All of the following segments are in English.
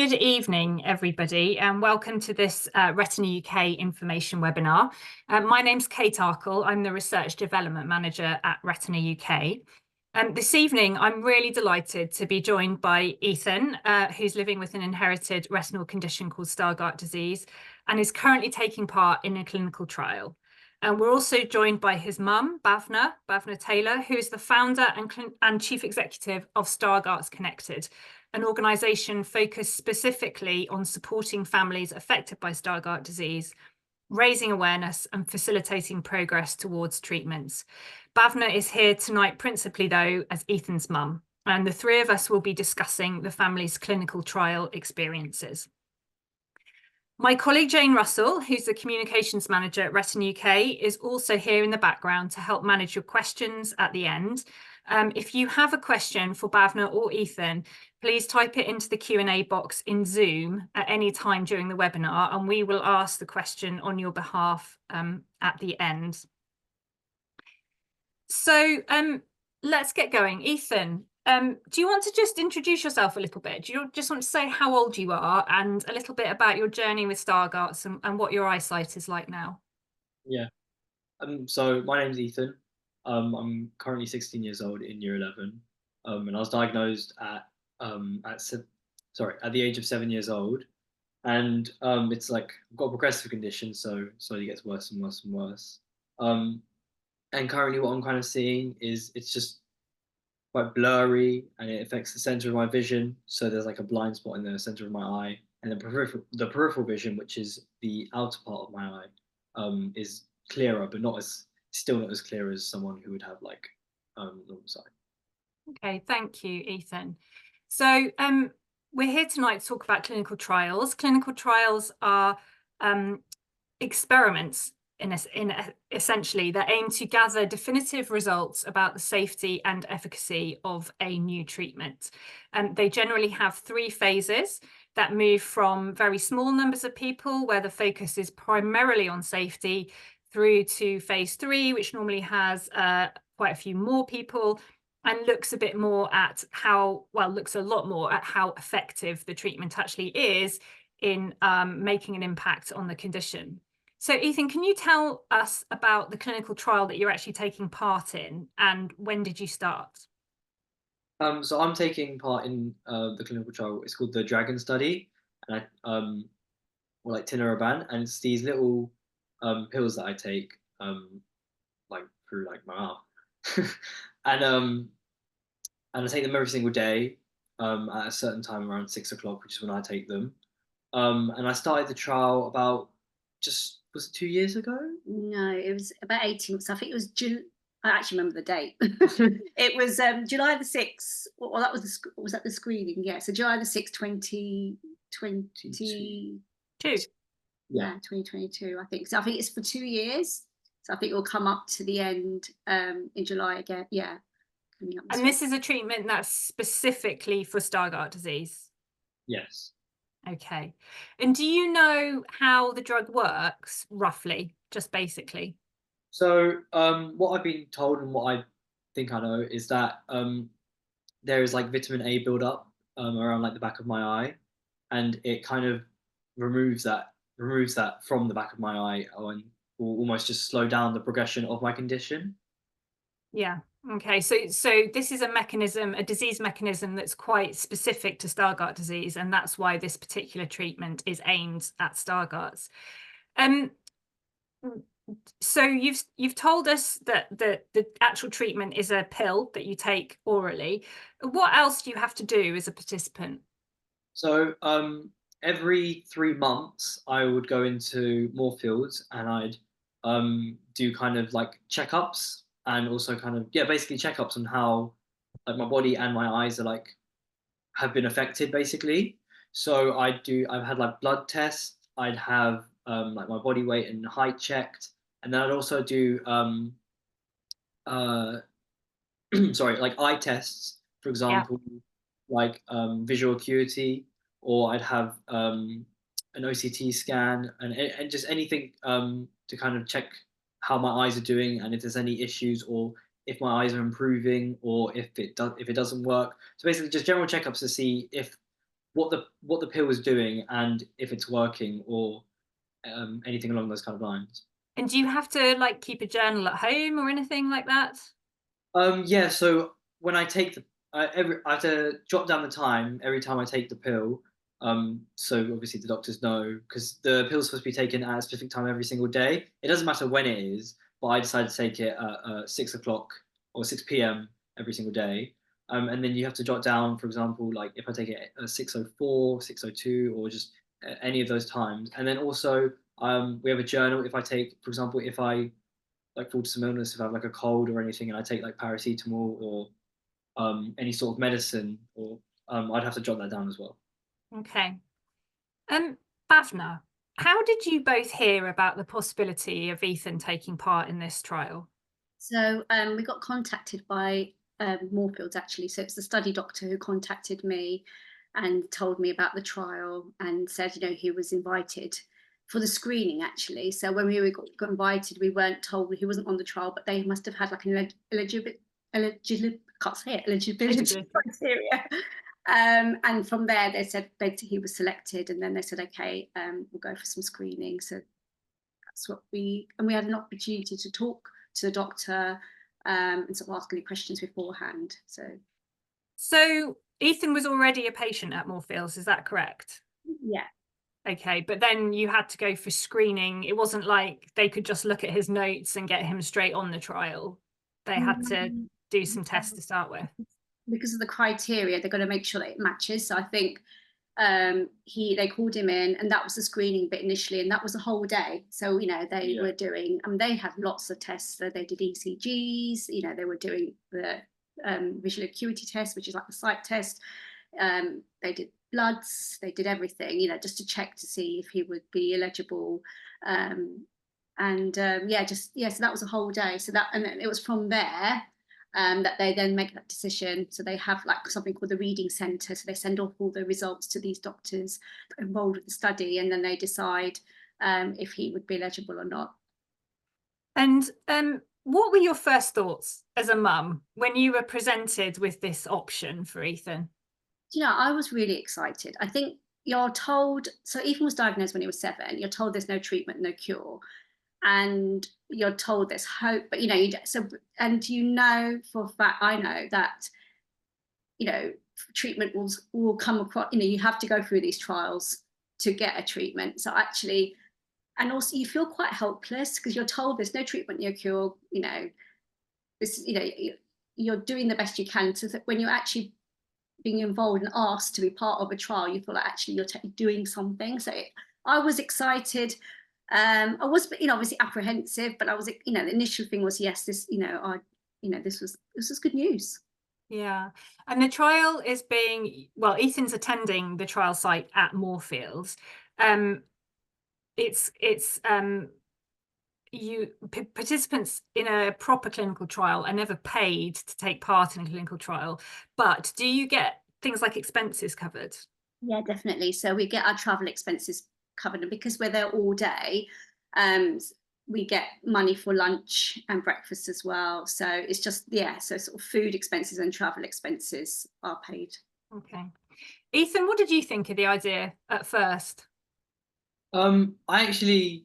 Good evening, everybody, and welcome to this Retina UK information webinar. My name's Kate Arkell. I'm the Research Development Manager at Retina UK. This evening, I'm really delighted to be joined by Ethan, who's living with an inherited retinal condition called Stargardt disease and is currently taking part in a clinical trial. And we're also joined by his mum, Bhavna Taylor, who is the founder and chief executive of Stargardt's Connected, an organisation focused specifically on supporting families affected by Stargardt disease, raising awareness and facilitating progress towards treatments. Bhavna is here tonight principally, though, as Ethan's mum, and the three of us will be discussing the family's clinical trial experiences. My colleague Jane Russell, who's the communications manager at Retina UK, is also here in the background to help manage your questions at the end. If you have a question for Bhavna or Ethan, please type it into the Q&A box in Zoom at any time during the webinar, and we will ask the question on your behalf at the end. So let's get going. Ethan, do you want to just introduce yourself a little bit? Do you just want to say how old you are and a little bit about your journey with Stargardt's and what your eyesight is like now? Yeah. So my name's Ethan. I'm currently 16 years old in year 11. And I was diagnosed at the age of 7 years old. And it's like I've got a progressive condition, so slowly gets worse and worse and worse. And currently what I'm kind of seeing is it's just quite blurry and it affects the center of my vision. So there's like a blind spot in the center of my eye. And the peripheral vision, which is the outer part of my eye, is clearer, but still not as clear as someone who would have like normal sight. Okay, thank you, Ethan. So we're here tonight to talk about clinical trials. Clinical trials are experiments essentially that aim to gather definitive results about the safety and efficacy of a new treatment. They generally have three phases that move from very small numbers of people, where the focus is primarily on safety, through to phase 3, which normally has quite a few more people and looks a lot more at how effective the treatment actually is in making an impact on the condition. So Ethan, can you tell us about the clinical trial that you're actually taking part in, and when did you start? So I'm taking part in the clinical trial. It's called the Dragon Study, and or like Tinaraban, and it's these little pills that I take like through like my mouth, and I take them every single day at a certain time around 6 o'clock, which is when I take them. And I started the trial about was it 2 years ago? No, it was about 18 months. I think it was I actually remember the date. It was July the 6th. Well, that was that the screening? Yeah. So July the 6th, 2022. Yeah, 2022, I think. So I think it's for 2 years. So I think it will come up to the end in July again. Yeah. And this is a treatment that's specifically for Stargardt disease? Yes. Okay. And do you know how the drug works, roughly, just basically? So what I've been told and what I think I know is that there is like vitamin A buildup around like the back of my eye, and it kind of removes that from the back of my eye and will almost just slow down the progression of my condition. Yeah. Okay. So this is a disease mechanism that's quite specific to Stargardt disease, and that's why this particular treatment is aimed at Stargardt's. So you've told us that the actual treatment is a pill that you take orally. What else do you have to do as a participant? So every 3 months I would go into more fields and I'd do kind of like checkups and also kind of basically checkups on how like my body and my eyes are like have been affected basically. So I've had like blood tests, I'd have like my body weight and height checked, and then I'd also do uh sorry, like eye tests, for example, like visual acuity, or I'd have an OCT scan and just anything to kind of check how my eyes are doing and if there's any issues or if my eyes are improving or if it doesn't work. So basically, just general checkups to see if what the pill is doing and if it's working or anything along those kind of lines. And do you have to like keep a journal at home or anything like that? Yeah. So when I take the I have to jot down the time every time I take the pill. So obviously the doctors know because the pill's supposed to be taken at a specific time every single day. It doesn't matter when it is, but I decided to take it at 6 o'clock or 6 p.m. every single day. And then you have to jot down, for example, like if I take it at 6:04, 6:02, or just any of those times. And then also we have a journal. If I take, for example, if I like fall to some illness, if I have like a cold or anything, and I take like paracetamol or any sort of medicine, or I'd have to jot that down as well. Okay. Bhavna, how did you both hear about the possibility of Ethan taking part in this trial? So we got contacted by Moorfields actually. So it's the study doctor who contacted me and told me about the trial and said, you know, he was invited for the screening actually. So when we got invited, we weren't told he wasn't on the trial, but they must have had like an eligibility criteria. And from there, they said he was selected, and then they said, okay, we'll go for some screening. So that's what we had an opportunity to talk to the doctor and sort of ask any questions beforehand. So Ethan was already a patient at Moorfields, is that correct? Yeah. Okay, but then you had to go for screening. It wasn't like they could just look at his notes and get him straight on the trial. They had to do some tests to start with. Because of the criteria, they're going to make sure that it matches. So I think they called him in, and that was the screening bit initially, and that was a whole day. So you know they were doing, they had lots of tests. So they did ECGs, you know, they were doing the visual acuity test, which is like the sight test. They did bloods, they did everything, you know, just to check to see if he would be eligible. So that was a whole day. So that, and it was from there that they then make that decision. So they have like something called the reading centre. So they send off all the results to these doctors involved with the study, and then they decide if he would be eligible or not. And what were your first thoughts as a mum when you were presented with this option for Ethan? You know, I was really excited. I think you're told, so Ethan was diagnosed when he was 7. You're told there's no treatment, no cure. And you're told there's hope, but you know, for a fact, I know that, you know, treatment will come across, you know, you have to go through these trials to get a treatment. So actually, and also you feel quite helpless because you're told there's no treatment, no cure, you know, this, you know, you're doing the best you can. So that when you're actually being involved and asked to be part of a trial, you feel like actually you're doing something. So I was excited. I was, you know, obviously apprehensive, but I was, you know, the initial thing was, yes, this, you know, this was good news. Yeah, and the trial is being, well, Ethan's attending the trial site at Moorfields. Participants in a proper clinical trial are never paid to take part in a clinical trial, but do you get things like expenses covered? Yeah, definitely. So we get our travel expenses covered, and because we're there all day, we get money for lunch and breakfast as well. So it's just, yeah, so sort of food expenses and travel expenses are paid. Okay. Ethan, what did you think of the idea at first? I actually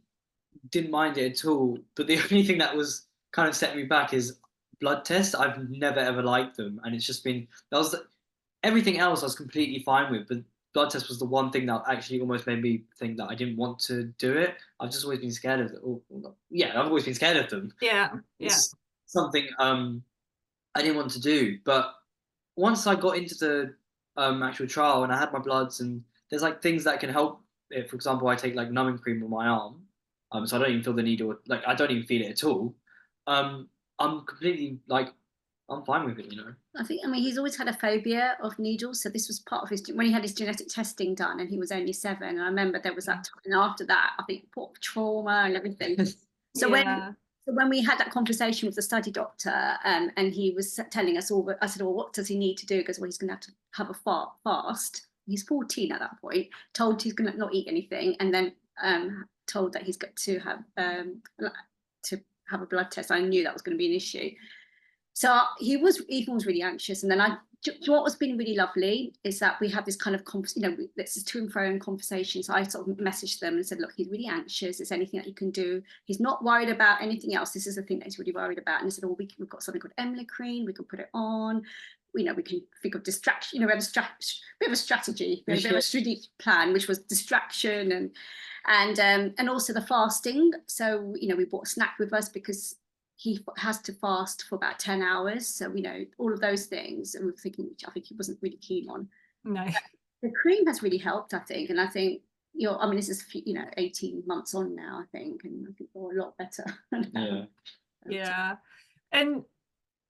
didn't mind it at all, but the only thing that was kind of set me back is blood tests. I've never ever liked them, and it's just been everything else I was completely fine with, but blood test was the one thing that actually almost made me think that I didn't want to do it. I've just always been scared of them. I've always been scared of them. Yeah. It's something I didn't want to do, but once I got into the actual trial and I had my bloods, and there's like things that can help it. For example, I take like numbing cream on my arm, so I don't even feel the needle. Like I don't even feel it at all. I'm completely like I'm fine with it, you know. I mean, he's always had a phobia of needles, so this was part of his, when he had his genetic testing done, and he was only 7. And I remember there was that time, and after that, I think trauma and everything. So when we had that conversation with the study doctor, and he was telling us all, I said, well, what does he need to do? Because well, he's going to have a fast. He's 14 at that point. Told he's going to not eat anything, and then told that he's got to have a blood test. I knew that was going to be an issue. So Ethan was really anxious, and then what was been really lovely is that we had this kind of, this is to and fro in conversation. So I sort of messaged them and said, look, he's really anxious. Is there anything that you can do? He's not worried about anything else. This is the thing that he's really worried about. And I said, well, we've got something called Emlicrene. We can put it on. We can think of distraction. We had a bit of a strategy, a bit of a strategic plan, which was distraction and also the fasting. So we brought a snack with us because he has to fast for about 10 hours. So, all of those things. And we're thinking, which I think he wasn't really keen on. No. But the cream has really helped, I think. And I think, this is, 18 months on now, I think. And I think we're a lot better. Yeah. And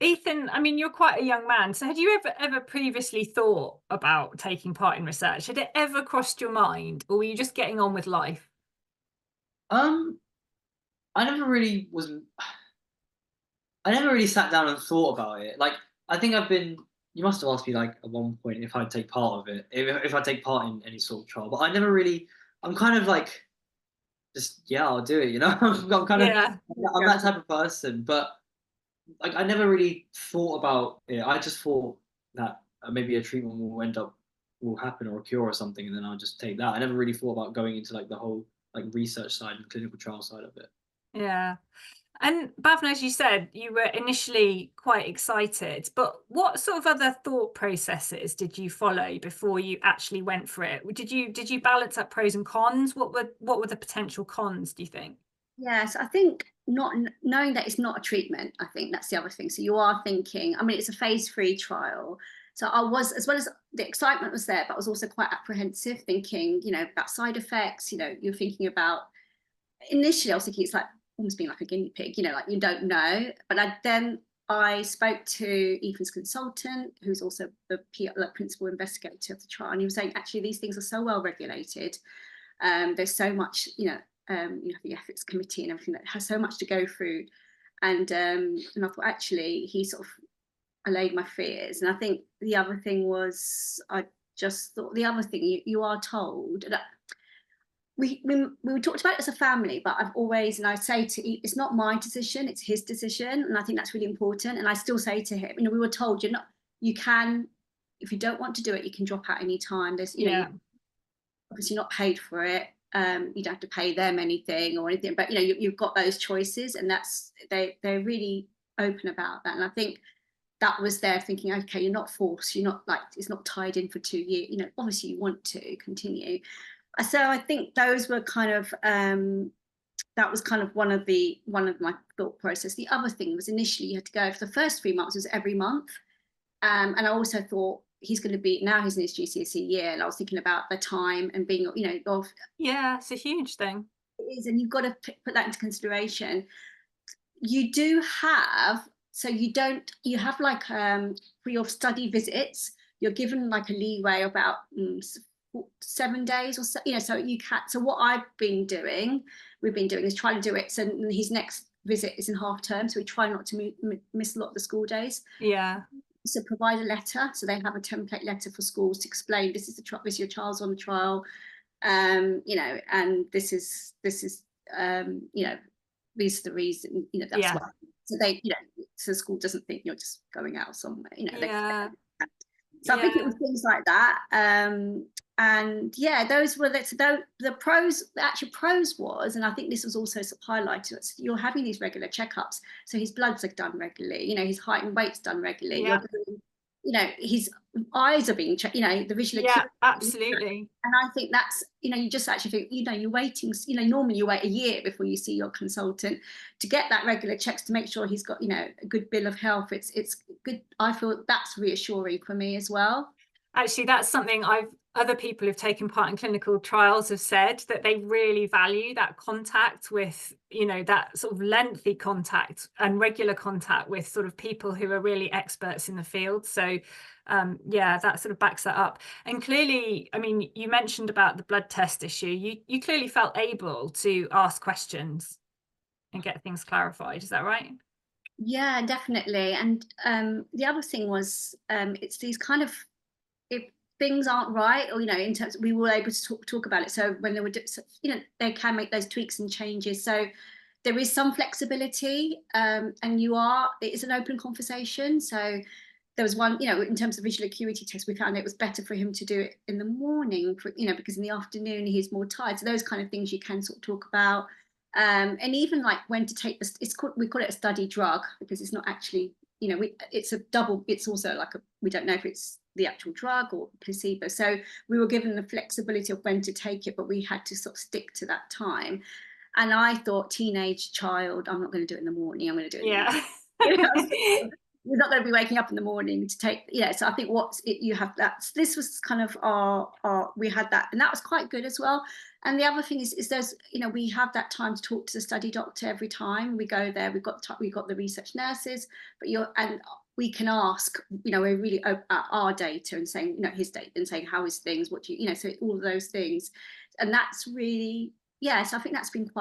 Ethan, I mean, you're quite a young man. So had you ever previously thought about taking part in research? Had it ever crossed your mind, or were you just getting on with life? I never really sat down and thought about it. Like, I think you must have asked me like at one point if I'd take part of it, if I take part in any sort of trial, but I never really, I'm kind of like, just, yeah, I'll do it, I'm kind of, I'm that type of person, but like, I never really thought about it. I just thought that maybe a treatment will happen, or a cure or something, and then I'll just take that. I never really thought about going into like the whole like research side and clinical trial side of it. Yeah. And Bhavna, as you said, you were initially quite excited, but what sort of other thought processes did you follow before you actually went for it? Did you balance up pros and cons? What were the potential cons, do you think? Yes, I think not knowing that it's not a treatment, I think that's the other thing. So you are thinking, I mean, it's a phase 3 trial. So I was, as well as the excitement was there, but I was also quite apprehensive, thinking, about side effects. You're thinking about, initially I was thinking it's like almost being like a guinea pig, like you don't know. But then I spoke to Ethan's consultant, who's also the principal investigator of the trial, and he was saying, actually, these things are so well regulated. There's so much, you have the ethics committee and everything that has so much to go through. And I thought, actually, he sort of allayed my fears. And I think the other thing was, I just thought the other thing you are told that we talked about it as a family, but I've always, and I say to Eve, it's not my decision, it's his decision. And I think that's really important. And I still say to him, we were told you can, if you don't want to do it, you can drop out any time. There's, you're obviously not paid for it. You don't have to pay them anything or anything, but you've got those choices, and they're really open about that. And I think that was their thinking, okay, you're not forced, you're not like, it's not tied in for 2 years, obviously you want to continue. So I think those were kind of that was kind of one of my thought process. The other thing was, initially you had to go for the first 3 months, it was every month, and I also thought he's going to be, now he's in his GCSE year, and I was thinking about the time and being, it's a huge thing. It is, and you've got to put that into consideration. You do have, so you have like for your study visits, you're given like a leeway about 7 days or so, so you can. So what we've been doing is trying to do it. So his next visit is in half term, so we try not to miss a lot of the school days. Yeah. So provide a letter, so they have a template letter for schools to explain, this is your child's on the trial, and this is these are the reason, that's why. So they, so the school doesn't think you're just going out somewhere, So I think it was things like that. And those were the pros. The actual pros was, and I think this was also highlighted, you're having these regular checkups. So his bloods are done regularly, his height and weight's done regularly. Yeah. His eyes are being checked, the visual acuity. Absolutely. And I think that's, you just actually think, you're waiting, normally you wait a year before you see your consultant to get that regular checks to make sure he's got, a good bill of health. It's good. I feel that's reassuring for me as well. Actually, that's something other people who've taken part in clinical trials have said, that they really value that contact with, that sort of lengthy contact and regular contact with sort of people who are really experts in the field. So that sort of backs that up. And clearly, I mean, you mentioned about the blood test issue. You clearly felt able to ask questions and get things clarified. Is that right? Yeah, definitely. And the other thing was, it's these kind of, if things aren't right, or in terms, we were able to talk about it. So when they were, they can make those tweaks and changes. So there is some flexibility, and it is an open conversation. So there was one, in terms of visual acuity test, we found it was better for him to do it in the morning, because in the afternoon he's more tired. So those kind of things you can sort of talk about. And even like when to take we call it a study drug, because it's not actually, it's also like we don't know if it's the actual drug or placebo. So we were given the flexibility of when to take it, but we had to sort of stick to that time. And I thought, teenage child, I'm not going to do it in the morning. I'm going to do it in the morning. You're not going to be waking up in the morning to take, so I think you have that. This was kind of we had that, and that was quite good as well. And the other thing is there's, we have that time to talk to the study doctor every time we go there. We've got the research nurses, and we can ask, we're really open at our data and saying, his data, and saying, how is things, what do you, so all of those things. And that's really, so I think that's been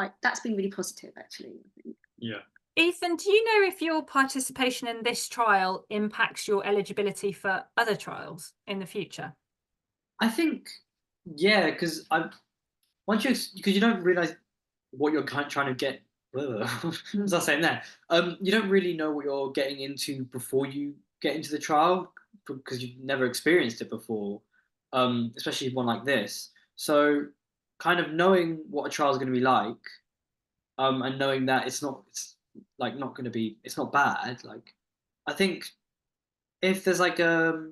really positive, actually. I think. Yeah. Ethan, do you know if your participation in this trial impacts your eligibility for other trials in the future? I think, yeah, because you don't realize what you're kind of trying to get. What's I saying there? You don't really know what you're getting into before you get into the trial, because you've never experienced it before, especially one like this. So, kind of knowing what a trial is going to be like, and knowing that it's not bad. Like, I think if there's like another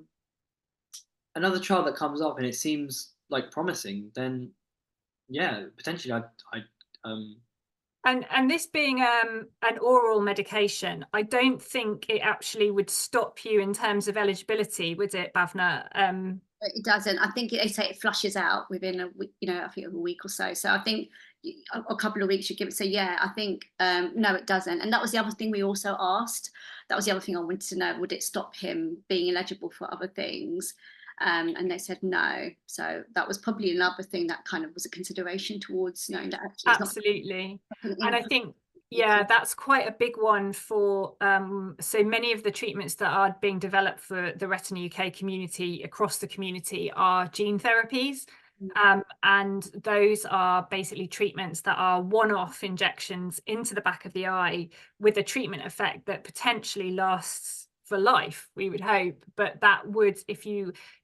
trial that comes up and it seems like promising, then yeah, potentially I'd And this being an oral medication, I don't think it actually would stop you in terms of eligibility, would it, Bhavna? It doesn't. I think they say it flushes out within a week, I think a week or so. So I think a couple of weeks you give it. So yeah, I think no, it doesn't. And that was the other thing we also asked. That was the other thing I wanted to know. Would it stop him being eligible for other things? And they said no. So that was probably another thing that kind of was a consideration towards knowing that actually it's absolutely. not. And I think, yeah, that's quite a big one for so many of the treatments that are being developed for the Retina UK community, across the community, are gene therapies. And those are basically treatments that are one-off injections into the back of the eye with a treatment effect that potentially lasts for life, we would hope. But that would, if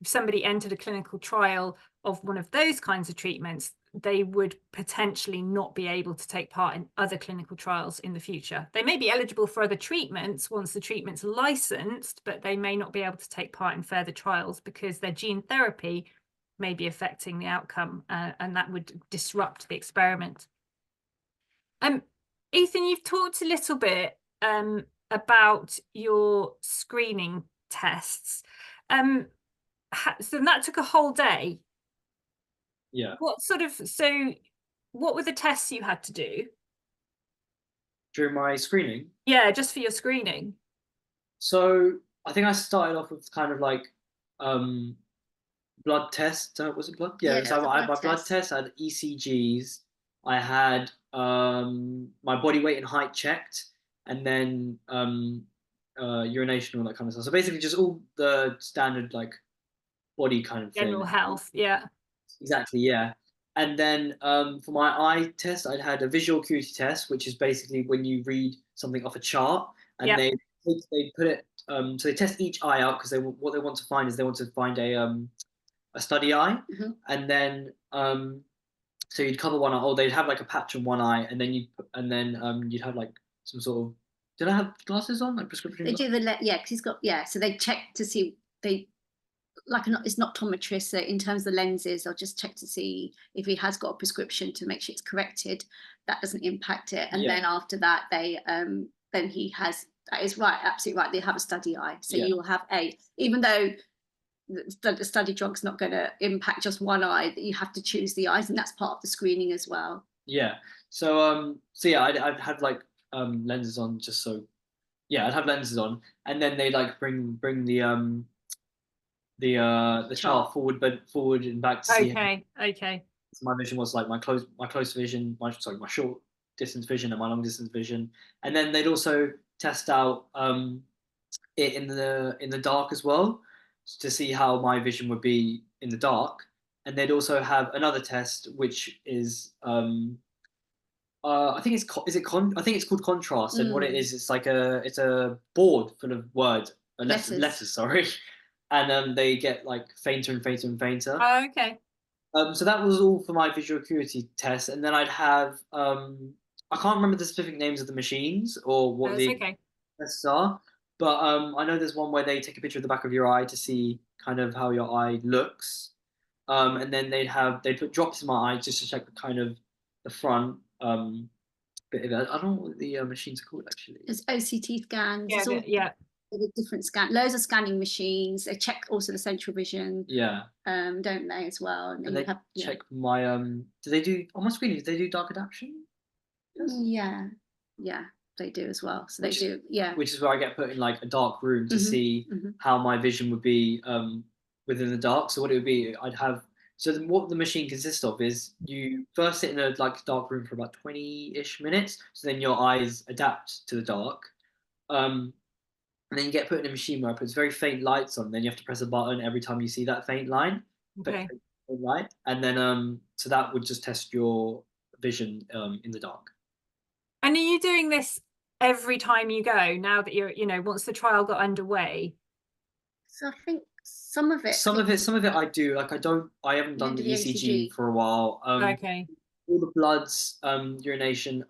somebody entered a clinical trial of one of those kinds of treatments, they would potentially not be able to take part in other clinical trials in the future. They may be eligible for other treatments once the treatment's licensed, but they may not be able to take part in further trials because their gene therapy may be affecting the outcome, and that would disrupt the experiment. Ethan, you've talked a little bit about your screening tests. So that took a whole day. Yeah. What were the tests you had to do during my screening? Yeah, just for your screening. So I think I started off with kind of like blood test. Was it blood? Yeah. So I had my blood test. I had ECGs. I had my body weight and height checked, and then urination, all that kind of stuff. So basically, just all the standard like body kind of general health. Yeah. Exactly. Yeah. And then for my eye test, I had a visual acuity test, which is basically when you read something off a chart, and they put it. So they test each eye out because what they want to find is they want to find a study eye, and then so you'd cover one eye, or they'd have like a patch on one eye, and then you'd have like some sort of. Did I have glasses on, like prescription? They do because he's got So they check to see it's not optometrists. So in terms of the lenses, they'll just check to see if he has got a prescription to make sure it's corrected. That doesn't impact it. And then after that, they then he has. That is right, absolutely right. They have a study eye, so you will have even though the study drug's not going to impact just one eye, that you have to choose the eyes, and that's part of the screening as well. Yeah. So yeah, I'd have like lenses on just so. Yeah, I'd have lenses on, and then they like bring the chart forward and back to see. Okay. So my vision was like my close vision, my short distance vision and my long distance vision, and then they'd also test out it in the dark as well, to see how my vision would be in the dark. And they'd also have another test, which is I think I think it's called contrast, and what it Mm, is, it's like it's a board full of words, letters. letters, sorry, and they get like fainter and fainter and fainter. Oh, okay. So that was all for my visual acuity test, and then I'd have I can't remember the specific names of the machines or what That's the okay. tests are, but I know there's one where they take a picture of the back of your eye to see kind of how your eye looks, and then they'd put drops in my eye just to check the kind of the front bit of it. I don't know what the machines are called actually. There's OCT scans. Yeah, There's all yeah. the different loads of scanning machines. They check also the central vision, Yeah, don't they, as well? And then and you they have, yeah. check my Do they do on my screen? Do they do dark adaptation? Yes. Yeah, yeah, they do as well. So they Which do, yeah. which is where I get put in like a dark room to Mhm, see mhm. how my vision would be within the dark. So what it would be, I'd have what the machine consists of is you first sit in a like dark room for about 20-ish minutes, so then your eyes adapt to the dark. Um, and then you get put in a machine where it puts very faint lights on. Then you have to press a button every time you see that faint line, Okay. faint light, and then so that would just test your vision in the dark. And are you doing this every time you go now that you're, once the trial got underway? So I think some of it, Some of it I do. Like I haven't you done don't the do the ECG ECG. for a while. Okay. All the bloods, urination,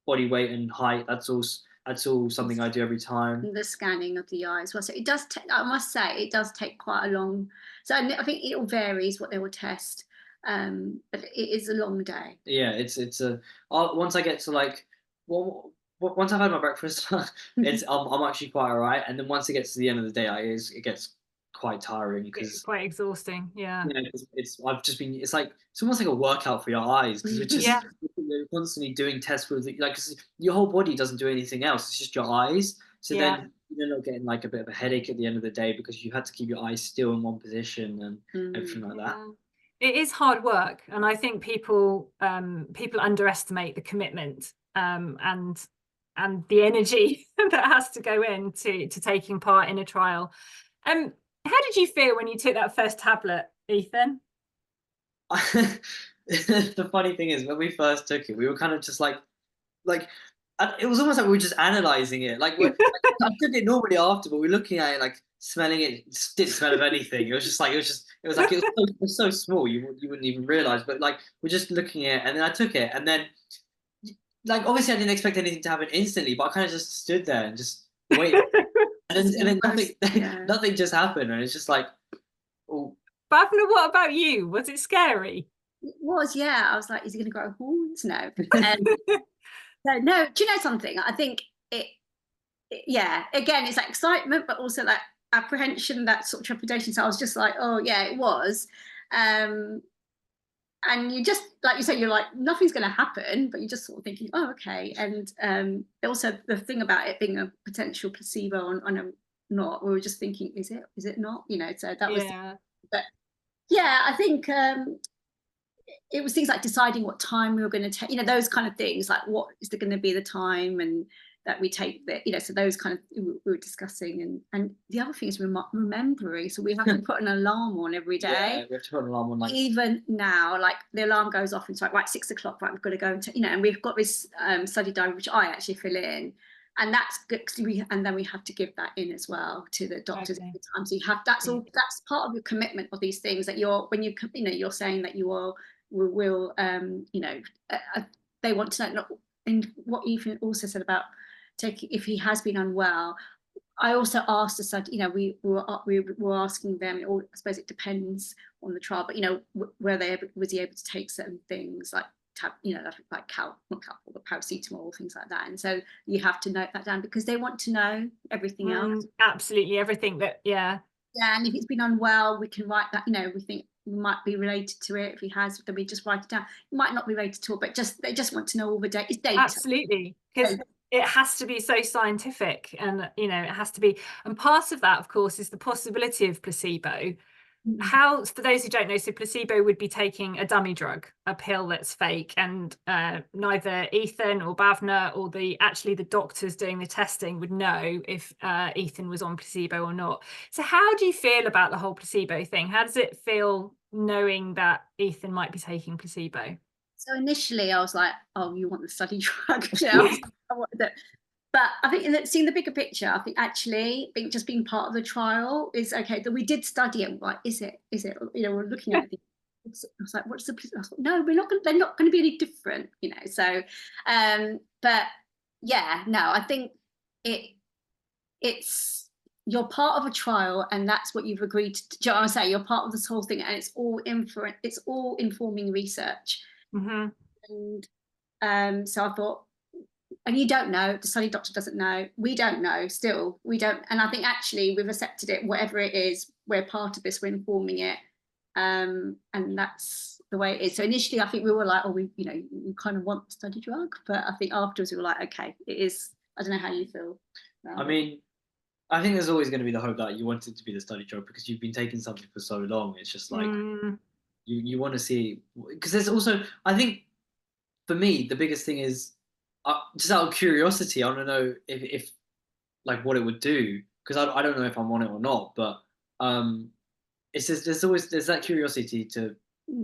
body weight and height. That's all something I do every time. The scanning of the eye as well. So it does. I must say, it does take quite a long. So I think it all varies what they will test, but it is a long day. Yeah, it's a. Once I get to like, well, once I've had my breakfast, I'm actually quite alright. And then once it gets to the end of the day, it gets quite tiring because Quite exhausting. Yeah. it's I've just been it's almost like a workout for your eyes because Yeah. you're constantly doing tests with like 'cause your whole body doesn't do anything else, it's just your eyes, so Yeah. then you're not getting like a bit of a headache at the end of the day because you had to keep your eyes still in one position and everything like that. Yeah. It is hard work, and I think people underestimate the commitment and the energy that has to go into taking part in a trial. How did you feel when you took that first tablet, Ethan? The funny thing is when we first took it we were kind of just like it was almost like we were just analyzing it. I took it normally after, but we're looking at it, like smelling it. It didn't smell of anything. It was it was so small you wouldn't even realize. But like we're just looking at it, and then I took it, and then like obviously I didn't expect anything to happen instantly, but I kind of just stood there and just waited, and then nothing Yeah. nothing just happened, and it's just like, oh. Bhavna, what about you? Was it scary? It was, yeah. I was like, is he going to grow horns? No. No. Do you know something? I think yeah. Again, it's like excitement, but also that apprehension, that sort of trepidation. So I was just like, oh yeah, it was. And you just, like you say, you're like, nothing's going to happen, but you're just sort of thinking, oh, okay. And also the thing about it being a potential placebo on a not, we were just thinking, is it not? So that was, Yeah. but yeah, I think it was things like deciding what time we were going to take, those kind of things, like what is going to be the time and that we take the, so those kind of we were discussing, and the other thing is remembering. So we have to put an alarm on every day. Yeah, we have to put an alarm on. Like even now, like the alarm goes off and it's like, right, 6 o'clock, right, we've got to go and we've got this study diary which I actually fill in, and that's good and then we have to give that in as well to the doctors every time. So you have that's part of your commitment of these things that you're you're saying that you will they want to know. And what Ethan also said about taking, if he has been unwell, I also asked the study, we were asking them, I suppose it depends on the trial, but was he able to take certain things like like paracetamol, things like that. And so you have to note that down because they want to know everything else. Absolutely, everything that, yeah. Yeah, and if it's been unwell, we can write that, we think it might be related to it. If he has, then we just write it down. It might not be related to it, but they just want to know all the data. It's data. Absolutely, because it has to be so scientific, and it has to be. And part of that, of course, is the possibility of placebo. How, for those who don't know, so placebo would be taking a dummy drug, a pill that's fake, and neither Ethan or Bhavna or the doctors doing the testing would know if Ethan was on placebo or not. So how do you feel about the whole placebo thing? How does it feel knowing that Ethan might be taking placebo? So initially I was like, oh, you want the study drug? I was like, I wanted it. But I think seeing the bigger picture, I think actually just being part of the trial is okay. That we did study it. Like, is it? We're looking at the. I was like, what's the? I thought, no, we're not going. They're not going to be any different. So, but yeah, no, I think it's you're part of a trial, and that's what you've agreed to. Do you know what I'm saying? You're part of this whole thing, and it's all informing research. And so I thought. And you don't know, the study doctor doesn't know, we don't know still, we don't, and I think actually we've accepted it, whatever it is, we're part of this, we're informing it, and that's the way it is. So initially I think we were like, oh, we kind of want the study drug, but I think afterwards we were like, okay, it is. I don't know how you feel. I mean, I think there's always going to be the hope that you want it to be the study drug because you've been taking something for so long. It's just like you want to see, because there's also, I think for me the biggest thing is just out of curiosity, I want to know if like what it would do, because I don't know if I'm on it or not, but it's just there's that curiosity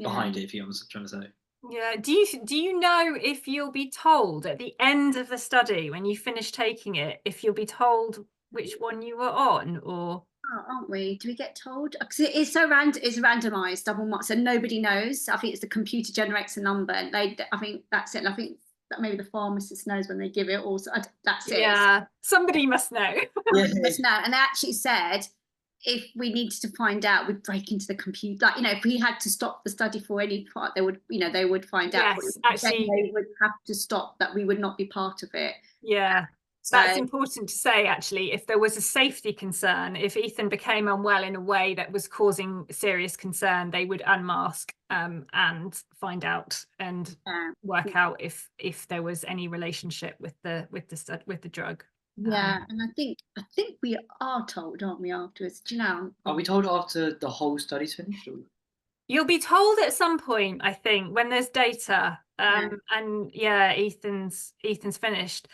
behind it, if you know what I'm trying to say. Yeah. Do you know if you'll be told at the end of the study when you finish taking it, if you'll be told which one you were on, or? Oh, aren't we? Do we get told? Because it's so it's randomized, double marked, so nobody knows. I think it's the computer generates a number, and I think that's it. And I think that maybe the pharmacist knows when they give it. Also, that's it. Yeah, somebody must know. Somebody must know. And they actually said if we needed to find out, we'd break into the computer. Like, if we had to stop the study for any part, they would, they would find out. Yes, actually, they would have to stop. That we would not be part of it. Yeah. That's important to say, actually. If there was a safety concern, if Ethan became unwell in a way that was causing serious concern, they would unmask and find out and work out if there was any relationship with the drug. Yeah, and I think we are told, aren't we, afterwards? Do you know? Are we told after the whole study's finished? Or? You'll be told at some point, I think, when there's data. And yeah, Ethan's finished.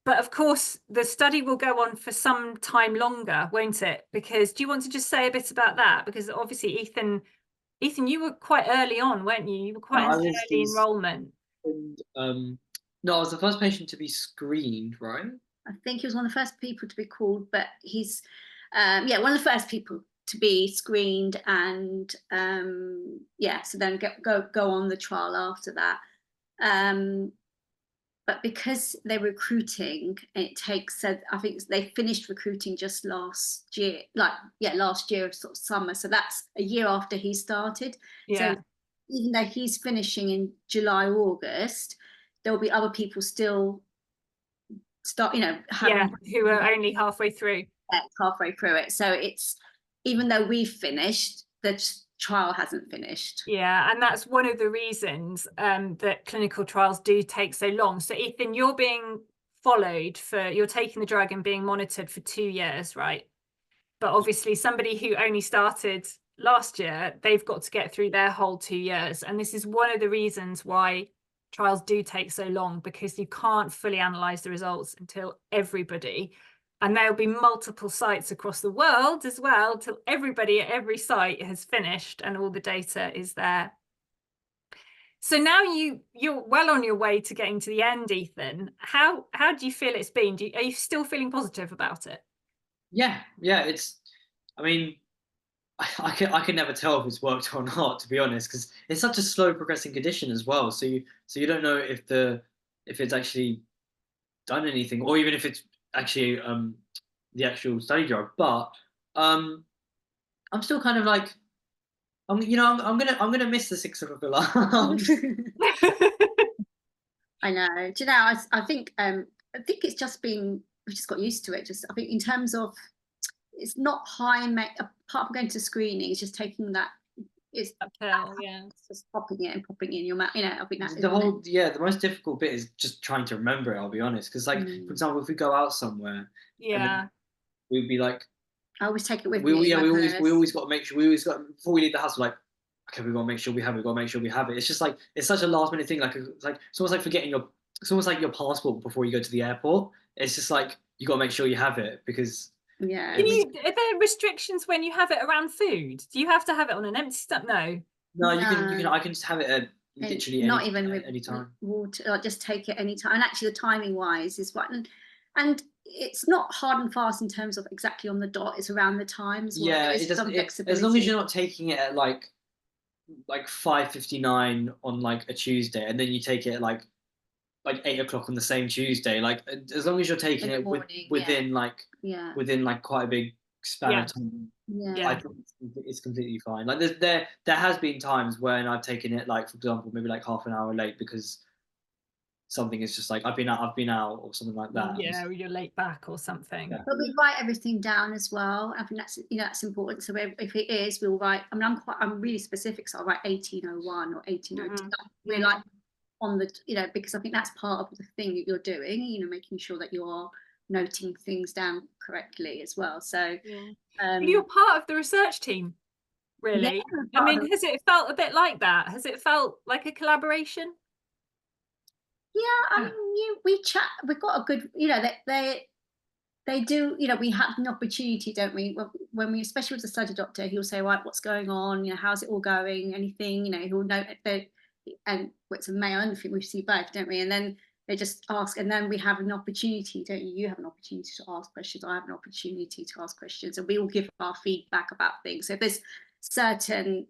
But of course, the study will go on for some time longer, won't it? Because do you want to just say a bit about that? Because obviously, Ethan, you were quite early on, weren't you? You were quite an early enrollment. And, no, I was the first patient to be screened, right? I think he was one of the first people to be called, but he's, one of the first people to be screened, and so then go on the trial after that. But because they're recruiting, it takes, I think they finished recruiting just last year, last year, sort of summer. So that's a year after he started. Yeah. So even though he's finishing in July, August, there'll be other people still who are only halfway through. Halfway through it. So it's, even though we've finished, the trial hasn't finished. Yeah, and that's one of the reasons that clinical trials do take so long. So Ethan, you're being followed you're taking the drug and being monitored for 2 years, right? But obviously somebody who only started last year, they've got to get through their whole 2 years. And this is one of the reasons why trials do take so long, because you can't fully analyze the results until everybody, and there'll be multiple sites across the world as well, till everybody at every site has finished and all the data is there. So now you're well on your way to getting to the end, Ethan. How do you feel it's been? Are you still feeling positive about it? Yeah. It's, I mean, I can never tell if it's worked or not, to be honest, because it's such a slow progressing condition as well. So you don't know if it's actually done anything, or even if it's actually the actual study drug. But I'm still kind of like, I'm gonna miss the 6 o'clock alarms. I know. Do you know? I think it's just been, we just got used to it. Just, I think in terms of, it's not high, apart from going to screening, it's just taking that. It's uphill, yeah. It's just popping it in your mouth. I think that's the most difficult bit is just trying to remember it. I'll be honest, because for example, if we go out somewhere, we'd be like, I always take it with me. We always got to make sure. Before we leave the house, we're like, okay, we got to make sure we have it. We got to make sure we have it. It's just like, it's such a last minute thing. Like it's almost like forgetting it's almost like your passport before you go to the airport. It's just like, you got to make sure you have it, because. Yeah. Are there restrictions when you have it around food? Do you have to have it on an empty stomach? No. No, you can. I can just have it at literally not any, even with any time. water, like just take it any time. And actually the timing wise is what, and it's not hard and fast in terms of exactly on the dot, it's around the time as well. Yeah, There it is some doesn't. flexibility. As long as you're not taking it at like 5:59 on like a Tuesday, and then you take it at like 8 o'clock on the same Tuesday. Like as long as you're taking in the it morning, within yeah, within like quite a big span Yeah. of time, yeah, I think it's completely fine. Like there has been times when I've taken it like, for example, maybe like half an hour late because something is just like I've been out or something like that. Yeah, or you're late back or something. Yeah. But we write everything down as well. I think that's, you know, that's important. So if it is, we'll write. I mean, I'm really specific, so I'll write 1801 or 1802. We're like on the, you know, because I think that's part of the thing that you're doing. You know, making sure that you are noting things down correctly as well. So You're part of the research team, really. yeah, I mean, has it felt a bit like that? Has it felt like a collaboration? Yeah, I mean, we chat. We've got a good, you know, they do, you know, we have an opportunity, don't we? When we, especially with the study doctor, he'll say, right, what's going on? You know, how's it all going? Anything, you know, he'll note that, and it's a male and female, we see both, don't we? And then they just ask, and then we have an opportunity, don't you? You have an opportunity to ask questions. I have an opportunity to ask questions, and we all give our feedback about things. So if there's certain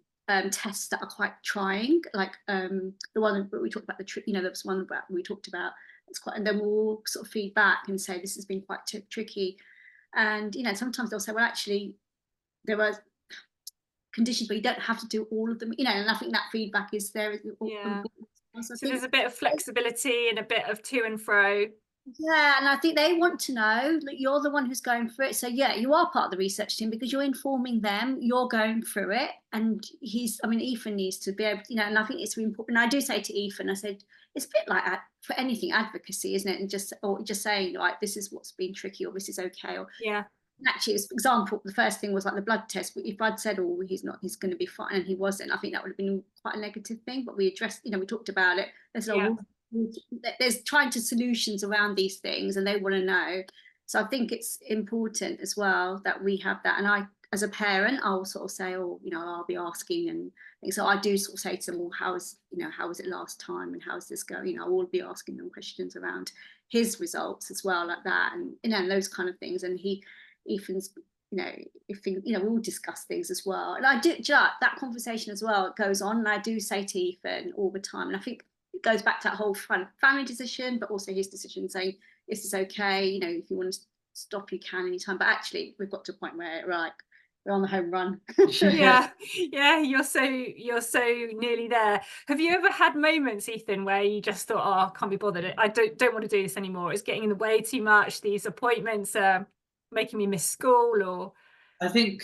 tests that are quite trying, like the one that we talked about, you know, there was one that we talked about. It's quite, and then we'll sort of feed back and say this has been quite tricky, and you know, sometimes they'll say, well, actually, there are conditions where you don't have to do all of them, you know, and I think that feedback is there. Yeah. So there's a bit of flexibility and a bit of to and fro. Yeah, and I think they want to know that you're the one who's going through it. So yeah, you are part of the research team because you're informing them, you're going through it. And I mean, Ethan needs to be able, you know, and I think it's really important. And I do say to Ethan, I said, it's a bit like for anything advocacy, isn't it? And just saying like, this is what's been tricky, or this is okay. Or actually, as for example, the first thing was like the blood test. If I'd said, oh, he's going to be fine, and he wasn't, I think that would have been quite a negative thing. But we addressed, you know, we talked about it. There's trying to solutions around these things, and they want to know. So I think it's important as well that we have that. And I, as a parent, I'll sort of say, oh, you know, I'll be asking, and so I do sort of say to them, well, how was it last time, and how's this going? You know, I will be asking them questions around his results as well, like that, and you know, those kind of things. And Ethan's, you know, we'll discuss things as well. And I do that conversation as well. It goes on, and I do say to Ethan all the time, and I think it goes back to that whole family decision, but also his decision saying this is okay. You know, if you want to stop, you can anytime. But actually, we've got to a point where we're on the home run. yeah, you're so nearly there. Have you ever had moments, Ethan, where you just thought, oh, I can't be bothered, I don't want to do this anymore, it's getting in the way too much, these appointments are making me miss school? Or I think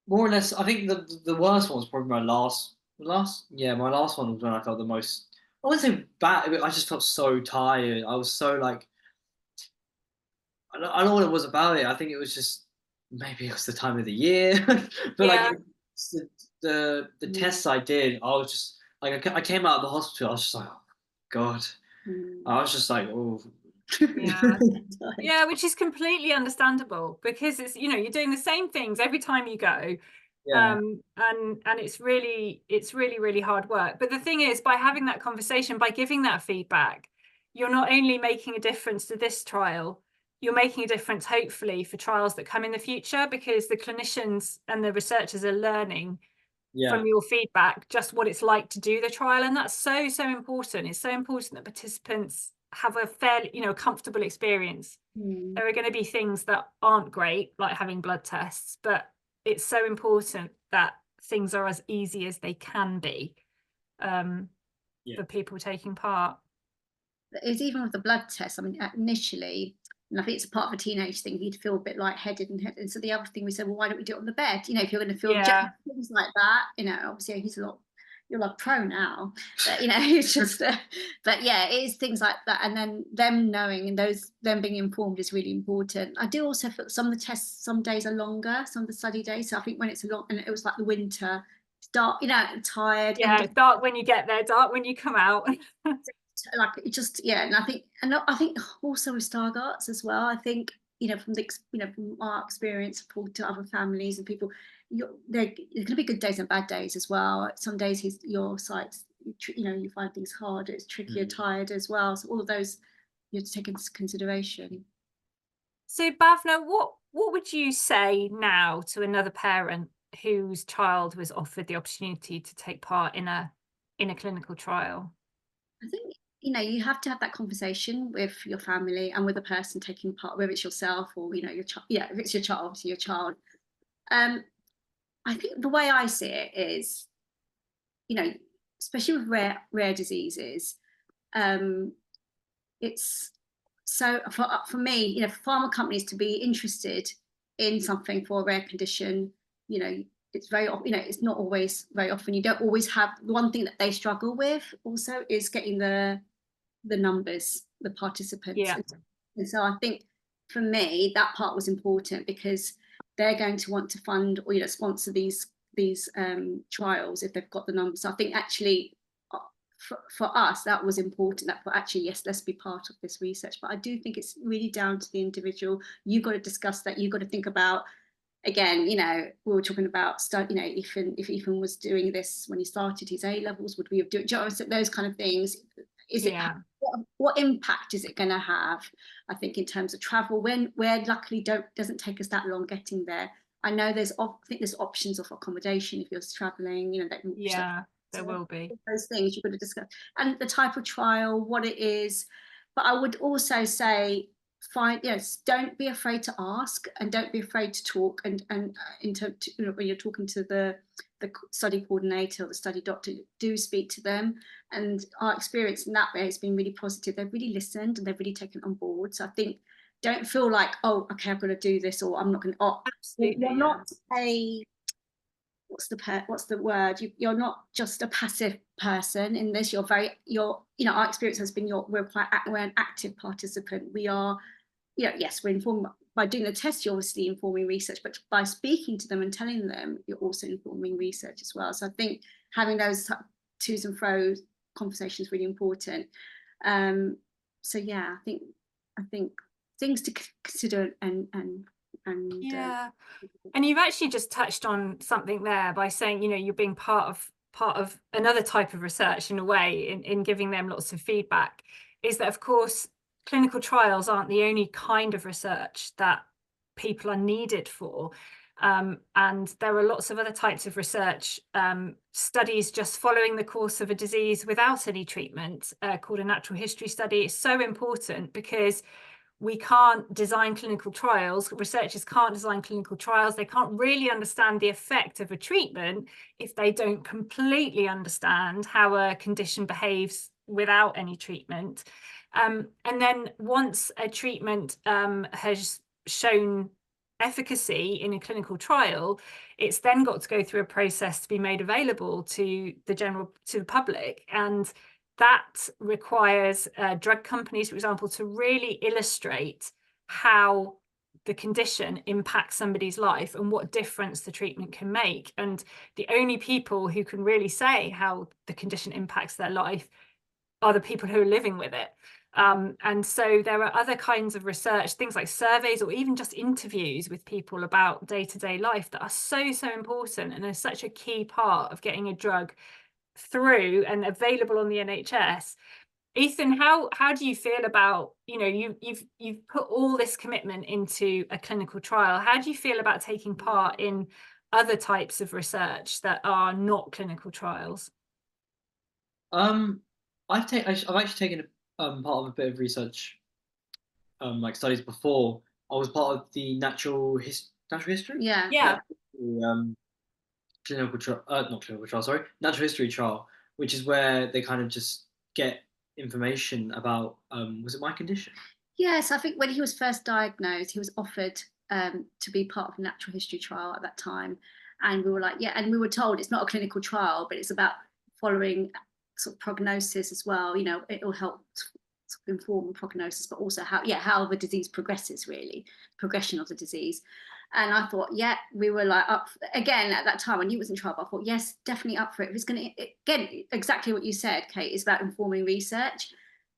more or less, I think the worst one was probably my last one was when I felt the most, I wouldn't say bad, I just felt so tired. I was so like, I don't know what it was about it. I think it was just, maybe it was the time of the year, but like the tests I did, I was just like, I came out of the hospital, I was just like, oh God, I was just like, oh. Yeah, which is completely understandable, because it's, you know, you're doing the same things every time you go. And it's really hard work. But the thing is, by having that conversation, by giving that feedback, you're not only making a difference to this trial, you're making a difference hopefully for trials that come in the future, because the clinicians and the researchers are learning from your feedback just what it's like to do the trial. And that's so important. It's so important that participants have a fairly, you know, comfortable experience. There are going to be things that aren't great, like having blood tests, but it's so important that things are as easy as they can be for people taking part. It's even with the blood test. I mean, initially, and I think it's a part of a teenage thing, he'd feel a bit lightheaded, and so the other thing we said, well, why don't we do it on the bed? You know, if you're going to feel things like that, you know, obviously you're like pro now, but you know, it's just but yeah, it is things like that. And then them knowing, and them being informed is really important. I do also feel some of the tests, some days are longer, some of the study days. So I think when it's a long, and it was like the winter, it's dark, you know, tired. Yeah, it's dark when you get there, dark when you come out. Like it just, and I think also with Stargardt's as well, I think, you know, from our experience, talking to other families and people, there's going to be good days and bad days as well. Some days your site's you find things harder, it's trickier, tired as well. So all of those you have to take into consideration. So Bhavna, what would you say now to another parent whose child was offered the opportunity to take part in a clinical trial? I think, you have to have that conversation with your family and with the person taking part, whether it's yourself or, your child. Yeah, if it's your child, obviously your child. I think the way I see it is, especially with rare diseases, it's so for me, for pharma companies to be interested in something for a rare condition, it's very, it's not always very often. You don't always have. One thing that they struggle with also is getting the numbers, the participants. Yeah. And so I think for me that part was important, because they're going to want to fund or sponsor these trials if they've got the numbers. So I think actually for us that was important, that actually, yes, let's be part of this research. But I do think it's really down to the individual. You've got to discuss that. You've got to think about, again, we were talking about if Ethan was doing this when he started his A levels, would we have done those kind of things? Is it what impact is it going to have? I think in terms of travel, where luckily doesn't take us that long getting there. I know I think there's options of accommodation if you're traveling. There will be those things you've got to discuss, and the type of trial, what it is. But I would also say, don't be afraid to ask, and don't be afraid to talk. And when you're talking to the study coordinator or the study doctor, do speak to them. And our experience in that way has been really positive. They've really listened and they've really taken on board. So I think, don't feel like, oh, okay, I've got to do this, or I'm not going to. Absolutely, you're not a what's the word? You're not just a passive person in this. Our experience has been we're an active participant. We are, yes, we're informed by doing the test. You're obviously informing research, but by speaking to them and telling them, you're also informing research as well. So I think having those to's and fro's conversations is really important. So yeah, I think things to consider and and you've actually just touched on something there by saying, you're being part of another type of research in a way, in giving them lots of feedback, is that of course clinical trials aren't the only kind of research that people are needed for. And there are lots of other types of research, studies just following the course of a disease without any treatment, called a natural history study. It's so important because we can't design clinical trials. Researchers can't design clinical trials. They can't really understand the effect of a treatment if they don't completely understand how a condition behaves without any treatment. And then once a treatment has shown efficacy in a clinical trial, it's then got to go through a process to be made available to the public. And that requires drug companies, for example, to really illustrate how the condition impacts somebody's life and what difference the treatment can make. And the only people who can really say how the condition impacts their life are the people who are living with it. And so there are other kinds of research, things like surveys or even just interviews with people about day-to-day life, that are so important and are such a key part of getting a drug through and available on the NHS. Ethan, how do you feel about, you've put all this commitment into a clinical trial. How do you feel about taking part in other types of research that are not clinical trials? I've actually taken part of a bit of research, like studies before. I was part of the natural history. Yeah. Clinical trial, not clinical trial, sorry, natural history trial, which is where they kind of just get information about, was it my condition? Yes, I think when he was first diagnosed, he was offered to be part of a natural history trial at that time. And we were like, yeah, and we were told it's not a clinical trial, but it's about following sort of prognosis as well. It will help inform prognosis, but also how the disease progresses, really, progression of the disease. And I thought, yeah, we were like up again at that time. I knew it was in trouble. I thought, yes, definitely up for it. If it's going to, again, exactly what you said, Kate, is about informing research.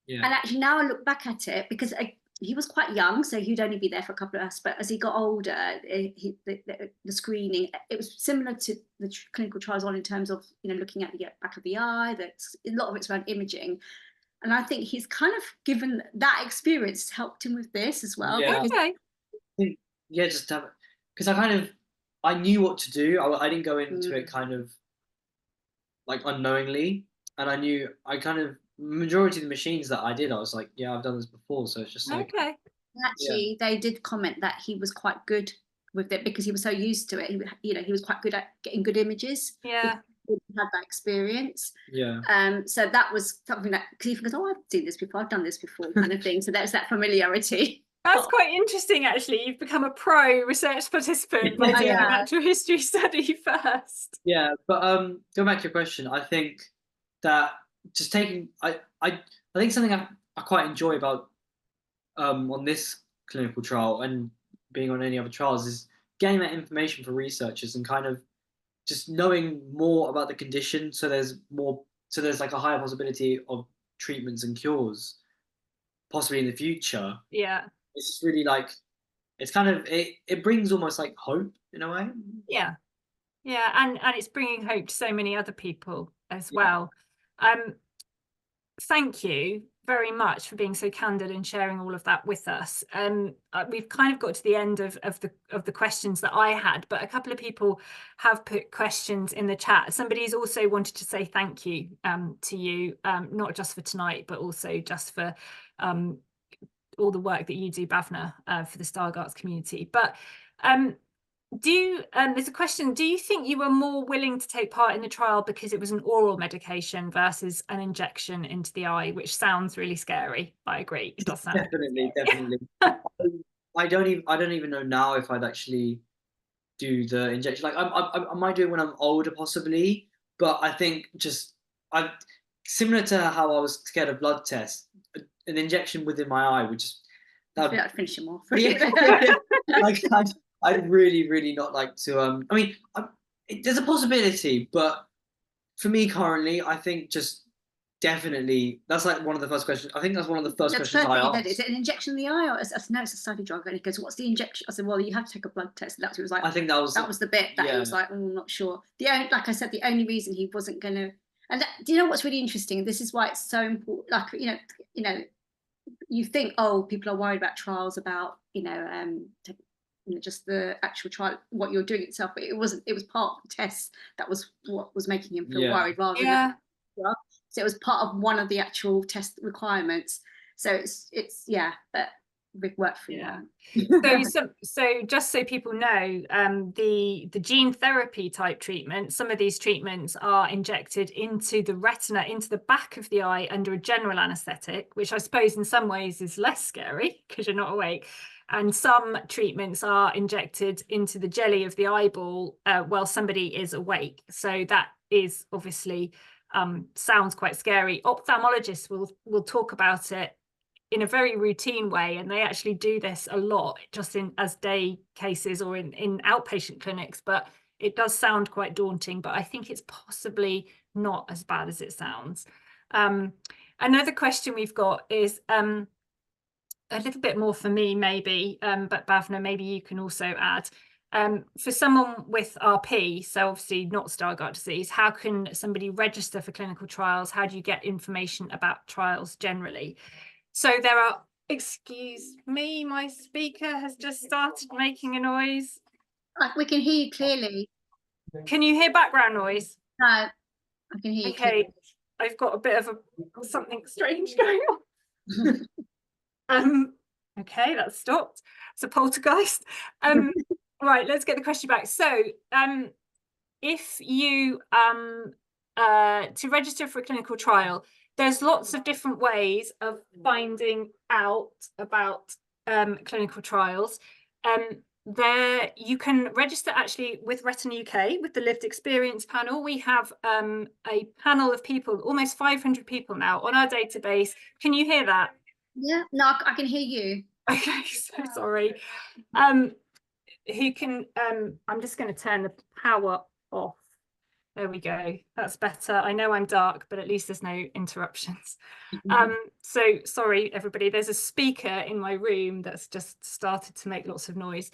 Yeah. And actually now I look back at it, because he was quite young, so he'd only be there for a couple of hours. But as he got older, the screening, it was similar to the clinical trials on in terms of, you know, looking at the back of the eye. That's a lot of it's around imaging, and I think he's kind of given that experience helped him with this as well. Yeah. Because, Okay. Yeah, just have it, because I knew what to do. I didn't go into it kind of like unknowingly, and I kind of, majority of the machines that I did, I was like, yeah, I've done this before, so it's just like, Okay. actually, they did comment that he was quite good with it because he was so used to it. He was quite good at getting good images. Yeah. He had that experience. yeah, So that was something that, because he goes, oh, I've seen this before, I've done this before, kind of thing. So there's that familiarity. That's quite interesting, actually. You've become a pro research participant by doing a natural history study first. yeah. But going back to your question, I think that just taking, I think something I quite enjoy about on this clinical trial and being on any other trials is getting that information for researchers and kind of just knowing more about the condition. So there's like a higher possibility of treatments and cures possibly in the future. Yeah. It's just really like, it's kind of, it brings almost like hope in a way. Yeah. Yeah. And it's bringing hope to so many other people as well. Thank you very much for being so candid and sharing all of that with us. We've kind of got to the end of the questions that I had, but a couple of people have put questions in the chat. Somebody's also wanted to say thank you to you, not just for tonight, but also just for all the work that you do, Bhavna, for the Stargardt's community. But there's a question, do you think you were more willing to take part in the trial because it was an oral medication versus an injection into the eye, which sounds really scary? I agree, it does sound definitely. I don't even know now if I'd actually do the injection. Like I might do it when I'm older possibly, but I think I similar to how I was scared of blood tests, an injection within my eye would just I'd finish him off. Like I'd really not like to. I mean, there's a possibility, but for me currently, I think just definitely that's like one of the first questions. I think that's one of the first questions I asked. Is it an injection in the eye, or no? It's a study drug. And he goes, "What's the injection?" I said, "Well, you have to take a blood test." And that's what it was like. I think that was the bit that he was like, "I'm not sure." Like I said, the only reason he wasn't going to. And do you know what's really interesting? This is why it's so important. Like you think, oh, people are worried about trials about just the actual trial, what you're doing itself, but it wasn't. It was part of the test that was what was making him feel worried, rather than so it was part of one of the actual test requirements. So it's but big work for you. So just so people know, the gene therapy type treatment, some of these treatments are injected into the retina, into the back of the eye under a general anaesthetic, which I suppose in some ways is less scary because you're not awake. And some treatments are injected into the jelly of the eyeball while somebody is awake. So that is obviously sounds quite scary. Ophthalmologists will talk about it in a very routine way, and they actually do this a lot just as day cases or in outpatient clinics, but it does sound quite daunting, but I think it's possibly not as bad as it sounds. Another question we've got is a little bit more for me maybe, but Bhavna, maybe you can also add. For someone with RP, so obviously not Stargardt disease, how can somebody register for clinical trials? How do you get information about trials generally? So there are, excuse me, my speaker has just started making a noise. We can hear you clearly. Can you hear background noise? No, I can hear you clearly. I've got a bit of something strange going on. Okay, that's stopped. It's a poltergeist. Right, let's get the question back. So if you to register for a clinical trial, there's lots of different ways of finding out about clinical trials. There you can register actually with Retina UK, with the lived experience panel. We have a panel of people, almost 500 people now on our database. Can you hear that? Yeah, no, I can hear you. Okay, so sorry. Who can I'm just going to turn the power off. There we go. That's better. I know I'm dark, but at least there's no interruptions. So sorry, everybody. There's a speaker in my room that's just started to make lots of noise.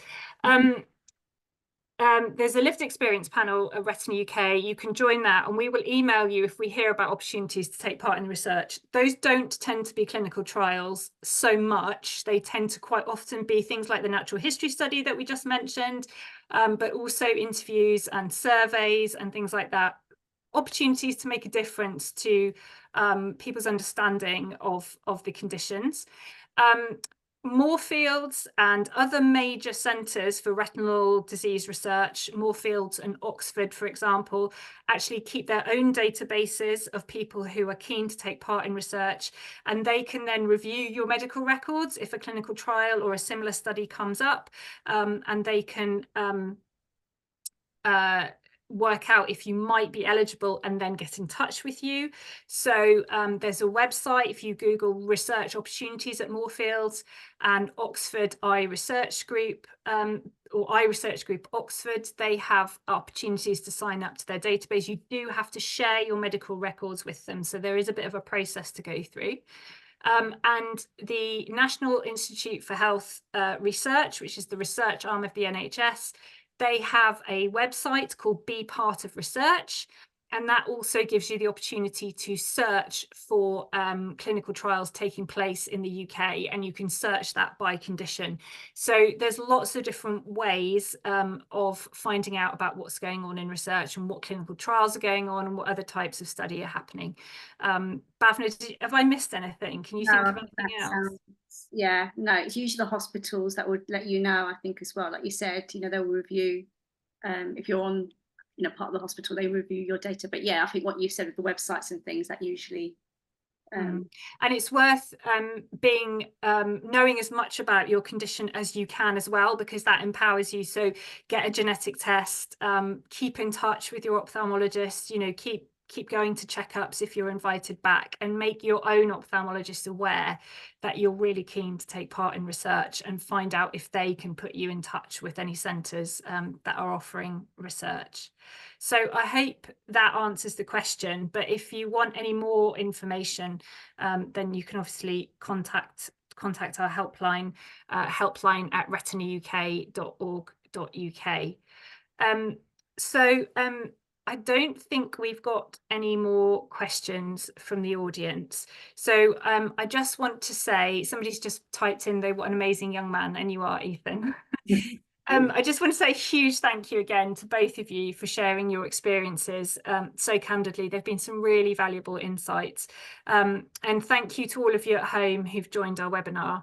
There's a lived experience panel at Retina UK. You can join that, and we will email you if we hear about opportunities to take part in the research. Those don't tend to be clinical trials so much. They tend to quite often be things like the natural history study that we just mentioned, but also interviews and surveys and things like that. Opportunities to make a difference to people's understanding of the conditions. Moorfields and other major centres for retinal disease research, Moorfields and Oxford, for example, actually keep their own databases of people who are keen to take part in research, and they can then review your medical records if a clinical trial or a similar study comes up, and they can work out if you might be eligible and then get in touch with you. So there's a website, if you Google research opportunities at Moorfields and Oxford Eye Research Group, or Eye Research Group Oxford, they have opportunities to sign up to their database. You do have to share your medical records with them, so there is a bit of a process to go through. And the National Institute for Health Research, which is the research arm of the NHS, they have a website called Be Part of Research, and that also gives you the opportunity to search for clinical trials taking place in the UK, and you can search that by condition. So there's lots of different ways of finding out about what's going on in research and what clinical trials are going on and what other types of study are happening. Bhavna, have I missed anything? Can you think of anything else? Yeah, no, it's usually the hospitals that would let you know, I think, as well. Like you said, you know, they'll review, if you're on, you know, part of the hospital, they review your data. But yeah, I think what you said with the websites and things, that usually and it's worth knowing as much about your condition as you can as well, because that empowers you. So get a genetic test, keep in touch with your ophthalmologist, you know, keep going to checkups if you're invited back, and make your own ophthalmologist aware that you're really keen to take part in research, and find out if they can put you in touch with any centres that are offering research. So I hope that answers the question, but if you want any more information, then you can obviously contact our helpline, helpline at retinauk.org.uk. I don't think we've got any more questions from the audience. So I just want to say, somebody's just typed in, though, what an amazing young man, and you are, Ethan. I just want to say a huge thank you again to both of you for sharing your experiences so candidly. There have been some really valuable insights. And thank you to all of you at home who've joined our webinar.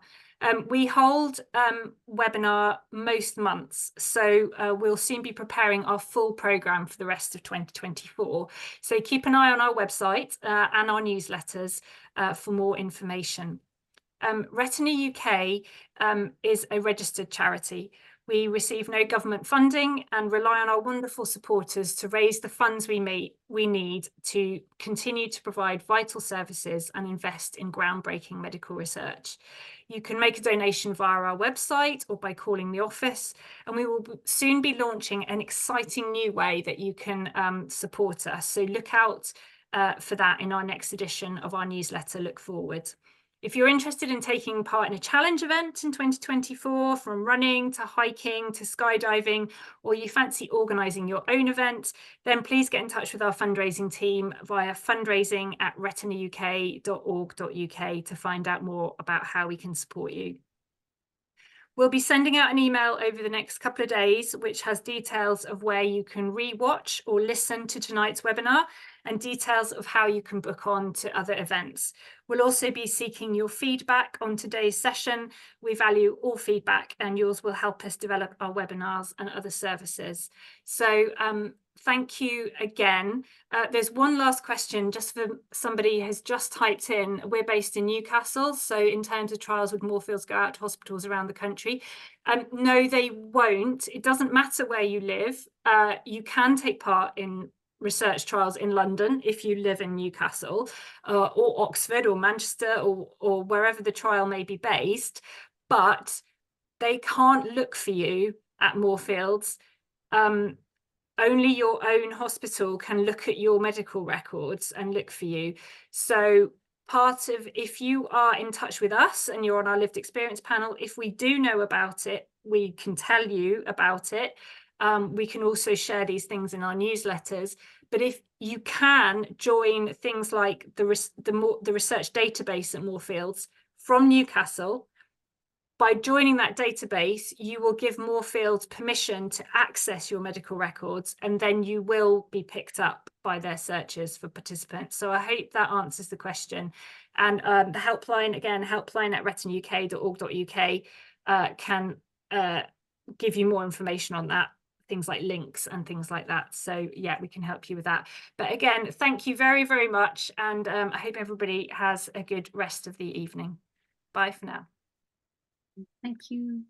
We hold webinar most months, so we'll soon be preparing our full programme for the rest of 2024. So keep an eye on our website and our newsletters for more information. Retina UK is a registered charity. We receive no government funding and rely on our wonderful supporters to raise the funds we need to continue to provide vital services and invest in groundbreaking medical research. You can make a donation via our website or by calling the office, and we will soon be launching an exciting new way that you can support us. So look out for that in our next edition of our newsletter, Look Forward. If you're interested in taking part in a challenge event in 2024, from running to hiking to skydiving, or you fancy organising your own event, then please get in touch with our fundraising team via fundraising@retinauk.org.uk to find out more about how we can support you. We'll be sending out an email over the next couple of days, which has details of where you can re-watch or listen to tonight's webinar, and details of how you can book on to other events. We'll also be seeking your feedback on today's session. We value all feedback, and yours will help us develop our webinars and other services. So thank you again. There's one last question, just for somebody has just typed in. We're based in Newcastle, so in terms of trials, would Moorfields go out to hospitals around the country? No, they won't. It doesn't matter where you live. You can take part in research trials in London if you live in Newcastle, or Oxford or Manchester, or wherever the trial may be based, but they can't look for you at Moorfields. only your own hospital can look at your medical records and look for you. So part of, if you are in touch with us and you're on our lived experience panel, if we do know about it, we can tell you about it. We can also share these things in our newsletters. But if you can join things like the research database at Moorfields from Newcastle, by joining that database, you will give Moorfields permission to access your medical records, and then you will be picked up by their searchers for participants. So I hope that answers the question. And the helpline, again, helpline@retinauk.org.uk can give you more information on that, things like links and things like that. So yeah, we can help you with that. But again, thank you very, very much. And I hope everybody has a good rest of the evening. Bye for now. Thank you.